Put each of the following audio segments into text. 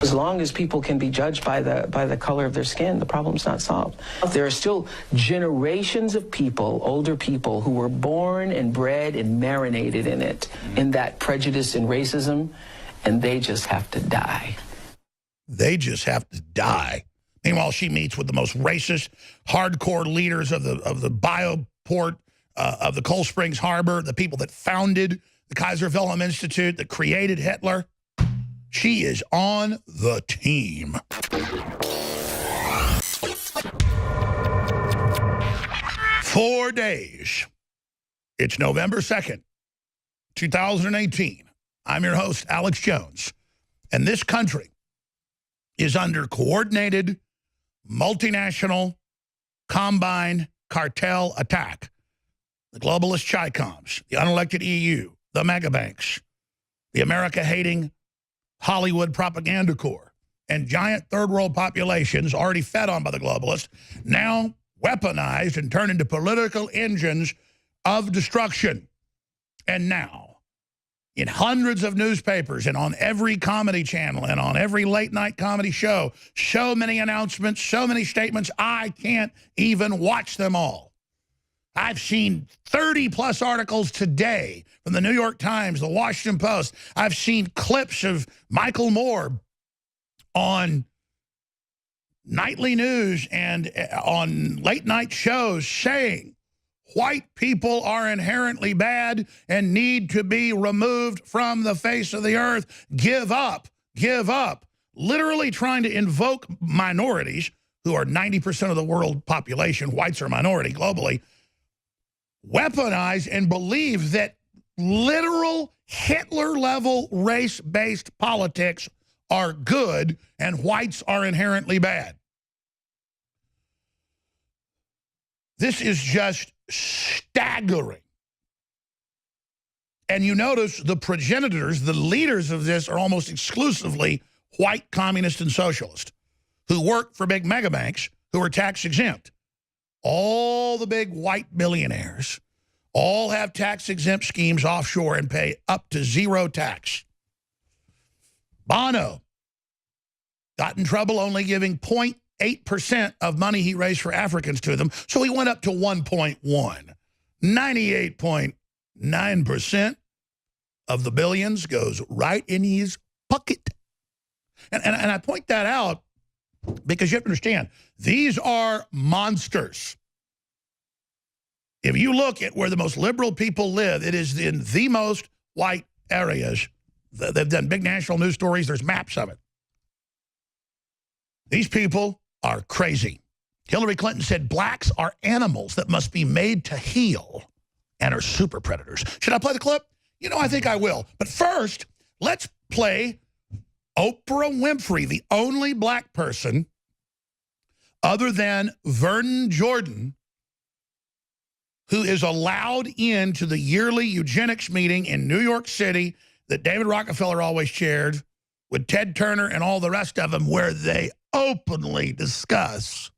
As long as people can be judged by the color of their skin, the problem's not solved. There are still generations of people, older people, who were born and bred and marinated in it, in that prejudice and racism, and they just have to die. They just have to die. Meanwhile, she meets with the most racist, hardcore leaders of the bioport of the Cold Springs Harbor, the people that founded the Kaiser Wilhelm Institute, that created Hitler. She is on the team. 4 days. It's November 2nd, 2018. I'm your host, Alex Jones. And this country is under coordinated, multinational, combined cartel attack. The globalist Chi-Coms, the unelected EU, the megabanks, the America-hating Hollywood propaganda corps, and giant third world populations already fed on by the globalists, now weaponized and turned into political engines of destruction. And now, in hundreds of newspapers and on every comedy channel and on every late night comedy show, so many announcements, so many statements, I can't even watch them all. I've seen 30-plus articles today from the New York Times, the Washington Post. I've seen clips of Michael Moore on nightly news and on late-night shows saying white people are inherently bad and need to be removed from the face of the earth. Give up. Give up. Literally trying to invoke minorities, who are 90% of the world population. Whites are a minority globally. Weaponize and believe that literal Hitler-level race-based politics are good and whites are inherently bad. This is just staggering. And you notice the progenitors, the leaders of this, are almost exclusively white communists and socialists who work for big megabanks who are tax-exempt. All the big white billionaires all have tax-exempt schemes offshore and pay up to zero tax. Bono got in trouble only giving 0.8% of money he raised for Africans to them, so he went up to 1.1. 98.9% of the billions goes right in his pocket. And I point that out because you have to understand, these are monsters. If you look at where the most liberal people live, it is in the most white areas. They've done big national news stories. There's maps of it. These people are crazy. Hillary Clinton said blacks are animals that must be made to heal and are super predators. Should I play the clip? You know, I think I will. But first, let's play Oprah Winfrey, the only black person other than Vernon Jordan who is allowed into the yearly eugenics meeting in New York City that David Rockefeller always chaired with Ted Turner and all the rest of them, where they openly discuss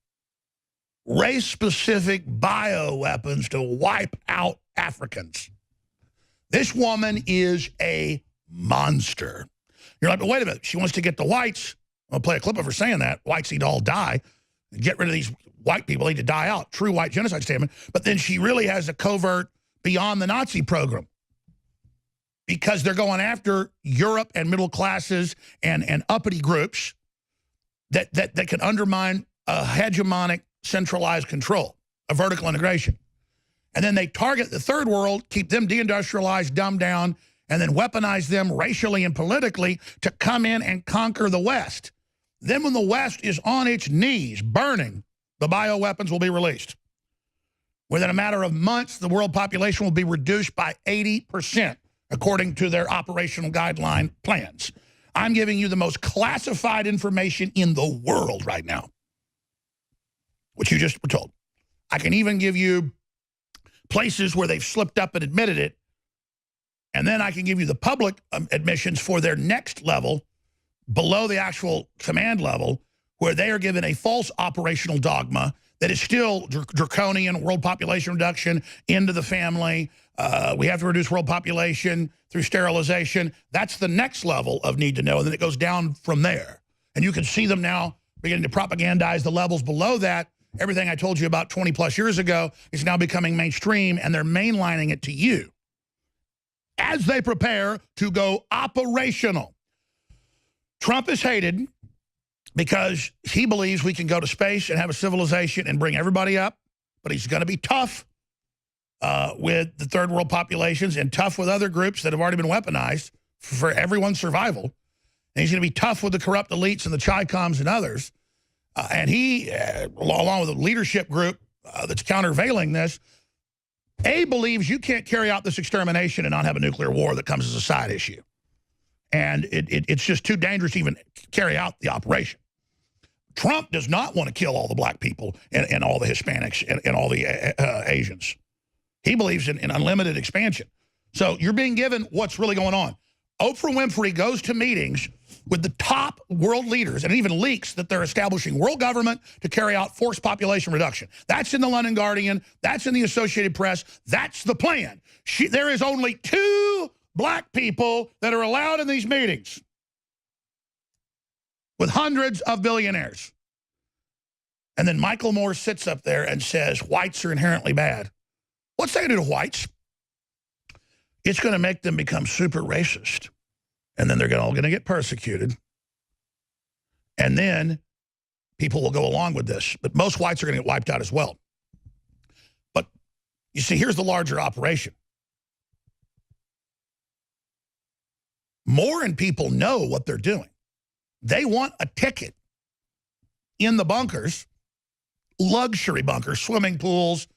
race-specific bioweapons to wipe out Africans. This woman is a monster. You're like, but wait a minute. She wants to get the whites. I'll play a clip of her saying that. Whites need to all die. Get rid of these white people, need to die out. True white genocide statement. But then she really has a covert beyond the Nazi program, because they're going after Europe and middle classes and uppity groups that can undermine a hegemonic centralized control, a vertical integration. And then they target the third world, keep them deindustrialized, dumbed down, and then weaponize them racially and politically to come in and conquer the West. Then when the West is on its knees burning, the bioweapons will be released. Within a matter of months, the world population will be reduced by 80%, according to their operational guideline plans. I'm giving you the most classified information in the world right now, which you just were told. I can even give you places where they've slipped up and admitted it, and then I can give you the public admissions for their next level, below the actual command level, where they are given a false operational dogma that is still draconian, world population reduction into the family. We have to reduce world population through sterilization. That's the next level of need to know, and then it goes down from there. And you can see them now beginning to propagandize the levels below that. Everything I told you about 20-plus years ago is now becoming mainstream, and they're mainlining it to you as they prepare to go operational. Trump is hated because he believes we can go to space and have a civilization and bring everybody up, but he's going to be tough with the third world populations and tough with other groups that have already been weaponized for everyone's survival. And he's going to be tough with the corrupt elites and the Chi-Coms and others. And he, along with a leadership group that's countervailing this, believes you can't carry out this extermination and not have a nuclear war that comes as a side issue. And it's just too dangerous to even carry out the operation. Trump does not want to kill all the black people and all the Hispanics and all the Asians. He believes in unlimited expansion. So you're being given what's really going on. Oprah Winfrey goes to meetings with the top world leaders and even leaks that they're establishing world government to carry out forced population reduction. That's in the London Guardian. That's in the Associated Press. That's the plan. There is only 2 black people that are allowed in these meetings with hundreds of billionaires. And then Michael Moore sits up there and says, whites are inherently bad. What's that going to do to whites? It's going to make them become super racist. And then they're all going to get persecuted. And then people will go along with this. But most whites are going to get wiped out as well. But you see, here's the larger operation. Moore and people know what they're doing. They want a ticket in the bunkers, luxury bunkers, swimming pools,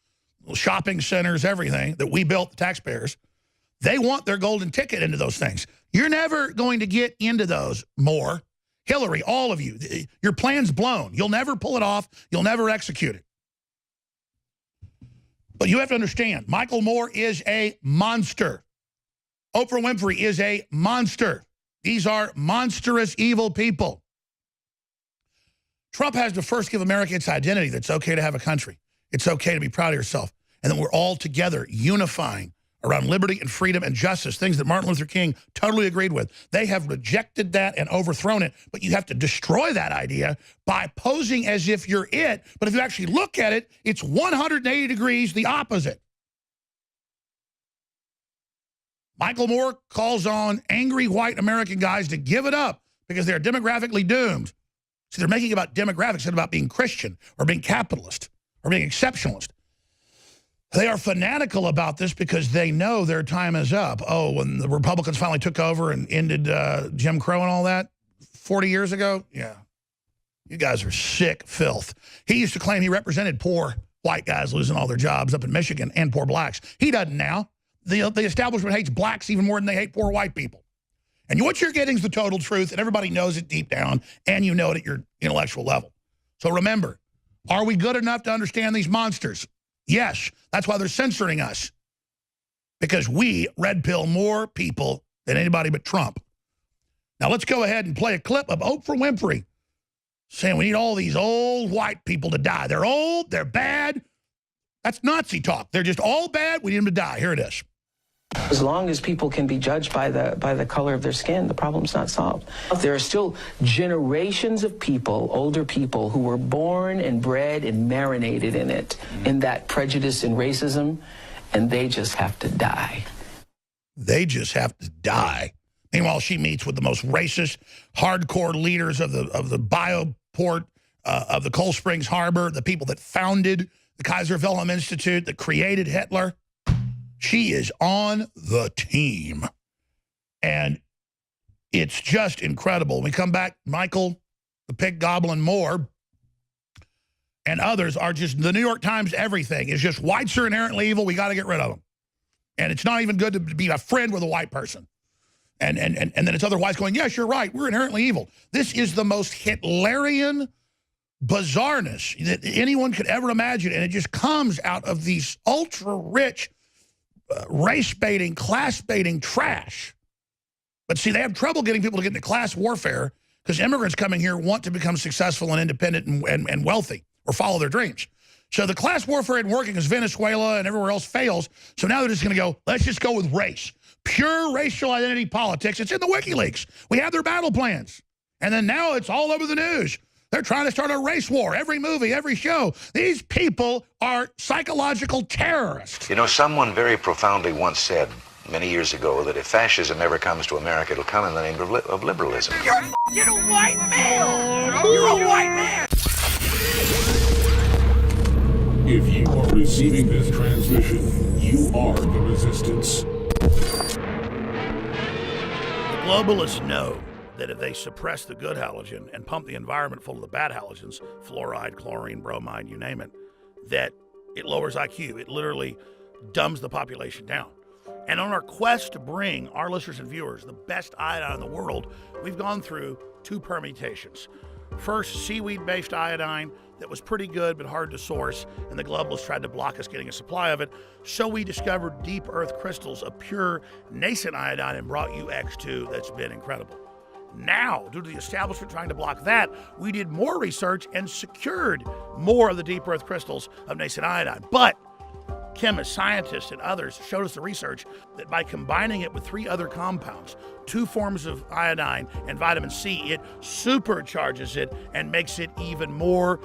shopping centers, everything that we built, the taxpayers. They want their golden ticket into those things. You're never going to get into those, Moore. Hillary, all of you. Your plan's blown. You'll never pull it off. You'll never execute it. But you have to understand, Michael Moore is a monster. Oprah Winfrey is a monster. These are monstrous, evil people. Trump has to first give America its identity that it's okay to have a country. It's okay to be proud of yourself. And that we're all together unifying around liberty and freedom and justice, things that Martin Luther King totally agreed with. They have rejected that and overthrown it, but you have to destroy that idea by posing as if you're it. But if you actually look at it, it's 180 degrees the opposite. Michael Moore calls on angry white American guys to give it up because they're demographically doomed. See, they're making it about demographics instead about being Christian or being capitalist or being exceptionalist. They are fanatical about this because they know their time is up. Oh, when the Republicans finally took over and ended Jim Crow and all that 40 years ago? Yeah. You guys are sick filth. He used to claim he represented poor white guys losing all their jobs up in Michigan and poor blacks. He doesn't now. The establishment hates blacks even more than they hate poor white people. And what you're getting is the total truth, and everybody knows it deep down, and you know it at your intellectual level. So remember, are we good enough to understand these monsters? Yes, that's why they're censoring us. Because we red pill more people than anybody but Trump. Now let's go ahead and play a clip of Oprah Winfrey saying we need all these old white people to die. They're old, they're bad. That's Nazi talk. They're just all bad, we need them to die. Here it is. As long as people can be judged by the color of their skin, the problem's not solved. There are still generations of people, older people, who were born and bred and marinated in it, in that prejudice and racism, and they just have to die. They just have to die. Meanwhile, she meets with the most racist, hardcore leaders of the bioport of the Cold Springs Harbor, the people that founded the Kaiser Wilhelm Institute, that created Hitler. She is on the team. And it's just incredible. We come back, Michael, the pig goblin Moore, and others are just, the New York Times, everything is just whites are inherently evil. We got to get rid of them. And it's not even good to be a friend with a white person. And then it's other whites going, yes, you're right. We're inherently evil. This is the most Hitlerian bizarreness that anyone could ever imagine. And it just comes out of these ultra-rich, race-baiting, class-baiting trash. But see, they have trouble getting people to get into class warfare because immigrants coming here want to become successful and independent and wealthy or follow their dreams. So the class warfare isn't working because Venezuela and everywhere else fails. So now they're just going to go, let's just go with race. Pure racial identity politics. It's in the WikiLeaks. We have their battle plans. And then now it's all over the news. They're trying to start a race war. Every movie, every show. These people are psychological terrorists. You know, someone very profoundly once said many years ago that if fascism ever comes to America, it'll come in the name of liberalism. You're a white male! You're a white man! If you are receiving this transmission, you are the resistance. The globalists know that if they suppress the good halogen and pump the environment full of the bad halogens, fluoride, chlorine, bromide, you name it, that it lowers IQ. It literally dumbs the population down. And on our quest to bring our listeners and viewers the best iodine in the world, we've gone through two permutations. First, seaweed-based iodine that was pretty good but hard to source, and the globalists tried to block us getting a supply of it. So we discovered deep earth crystals of pure nascent iodine and brought you X2 that's been incredible. Now, due to the establishment trying to block that, we did more research and secured more of the deep earth crystals of nascent iodine. But chemists, scientists, and others showed us the research that by combining it with 3 other compounds, 2 forms of iodine and vitamin C, it supercharges it and makes it even more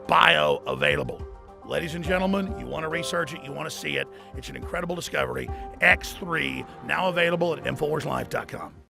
bioavailable. Ladies and gentlemen, you want to research it, you want to see it. It's an incredible discovery. X3, now available at InfoWarsLife.com.